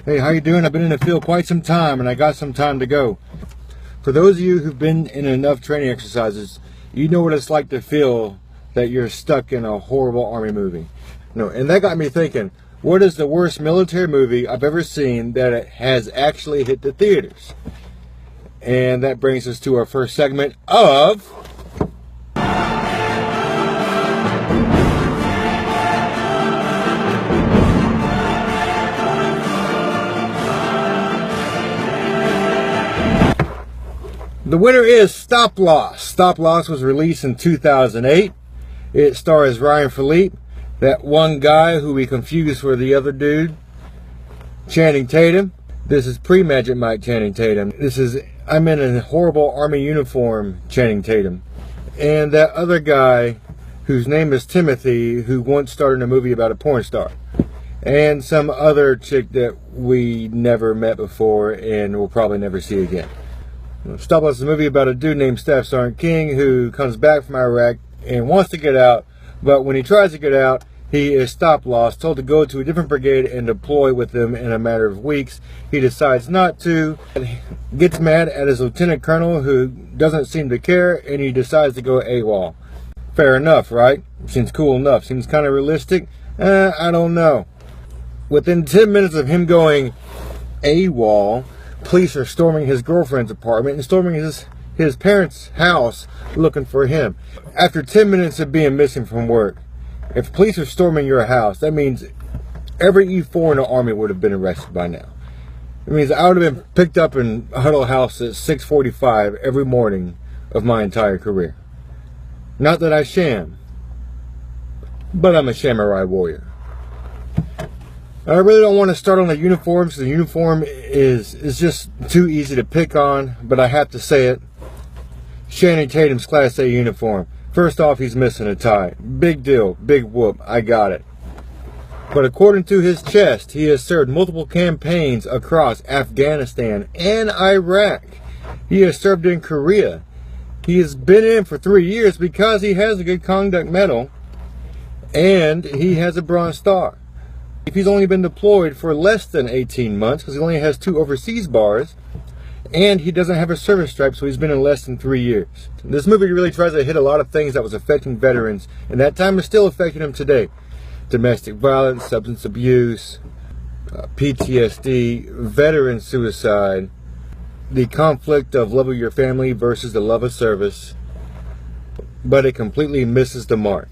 Hey, how you doing? I've been in the field quite some time and I got some time to go. For those of you who've been in enough training exercises, you know what it's like to feel that you're stuck in a horrible Army movie. No, and that got me thinking, what is the worst military movie I've ever seen that has actually hit the theaters? And that brings us to our first segment of... The winner is Stop Loss. Stop Loss was released in 2008. It stars Ryan Phillippe, that one guy who we confused for the other dude, Channing Tatum. This is pre-Magic Mike Channing Tatum. This is I'm in a horrible Army uniform Channing Tatum. And that other guy whose name is Timothy, who once starred in a movie about a porn star. And some other chick that we never met before and will probably never see again. Stop Loss is a movie about a dude named Staff Sergeant King who comes back from Iraq and wants to get out, but when he tries to get out, he is stop loss, told to go to a different brigade and deploy with them in a matter of weeks. He decides not to, gets mad at his lieutenant colonel who doesn't seem to care, and he decides to go AWOL. Fair enough, right? Seems cool enough. Seems kind of realistic. I don't know. Within 10 minutes of him going AWOL, police are storming his girlfriend's apartment and storming his parents' house looking for him. After 10 minutes of being missing from work, if police are storming your house, that means every E4 in the Army would have been arrested by now. It means I would have been picked up in Huddle House at 6:45 every morning of my entire career. Not that I sham, but I'm a samurai warrior. I really don't want to start on the uniforms. The uniform is just too easy to pick on, but I have to say it. Channing Tatum's Class A uniform. First off, he's missing a tie. Big deal, big whoop, I got it. But according to his chest, he has served multiple campaigns across Afghanistan and Iraq. He has served in Korea. He has been in for 3 years because he has a good conduct medal and he has a Bronze Star. If he's only been deployed for less than 18 months, because he only has 2 overseas bars, and he doesn't have a service stripe, so he's been in less than 3 years. This movie really tries to hit a lot of things that was affecting veterans, and that time is still affecting them today. Domestic violence, substance abuse, PTSD, veteran suicide, the conflict of love of your family versus the love of service, but it completely misses the mark.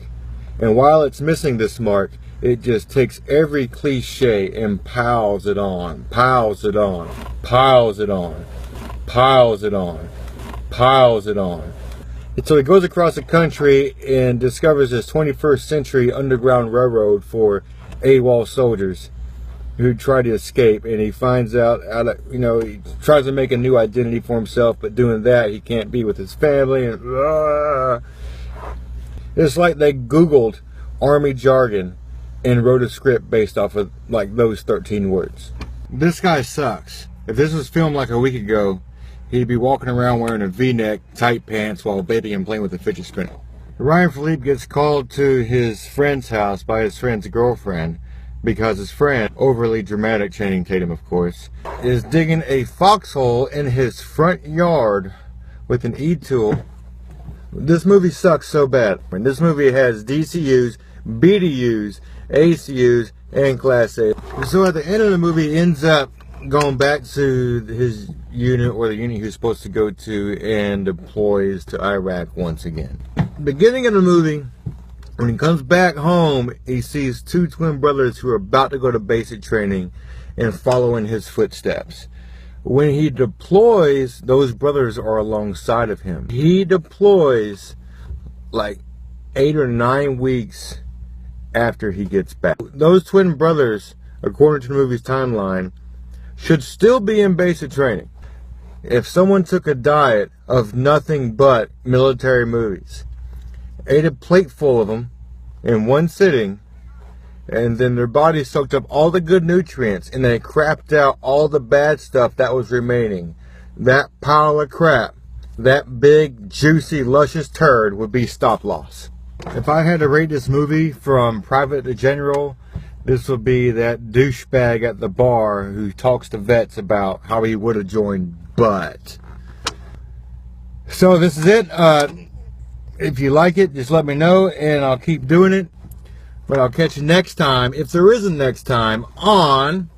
And while it's missing this mark, it just takes every cliche and piles it on, piles it on, piles it on, piles it on, piles it on. And so he goes across the country and discovers this 21st century underground railroad for AWOL soldiers who try to escape. And he finds out, he tries to make a new identity for himself, but doing that, he can't be with his family. And it's like they Googled Army jargon and wrote a script based off of like those 13 words. This guy sucks. If this was filmed like a week ago, he'd be walking around wearing a V-neck, tight pants while bathing and playing with a fidget spinner. Ryan Phillippe gets called to his friend's house by his friend's girlfriend because his friend, overly dramatic Channing Tatum of course, is digging a foxhole in his front yard with an E-tool. This movie sucks so bad. And this movie has DCUs, BDUs, ACUs, and Class A. So at the end of the movie, he ends up going back to his unit, or the unit he was supposed to go to, and deploys to Iraq once again. Beginning of the movie, when he comes back home, he sees 2 twin brothers who are about to go to basic training and follow in his footsteps. When he deploys, those brothers are alongside of him. He deploys like 8 or 9 weeks after he gets back. Those twin brothers, according to the movie's timeline, should still be in basic training. If someone took a diet of nothing but military movies, ate a plate full of them in one sitting, and then their body soaked up all the good nutrients and they crapped out all the bad stuff that was remaining, that pile of crap, that big, juicy, luscious turd would be Stop Loss. If I had to rate this movie from private to general, This will be that douchebag at the bar who talks to vets about how he would have joined, but. So this is it. If you like it, just let me know and I'll keep doing it. But I'll catch you next time, if there is a next time, on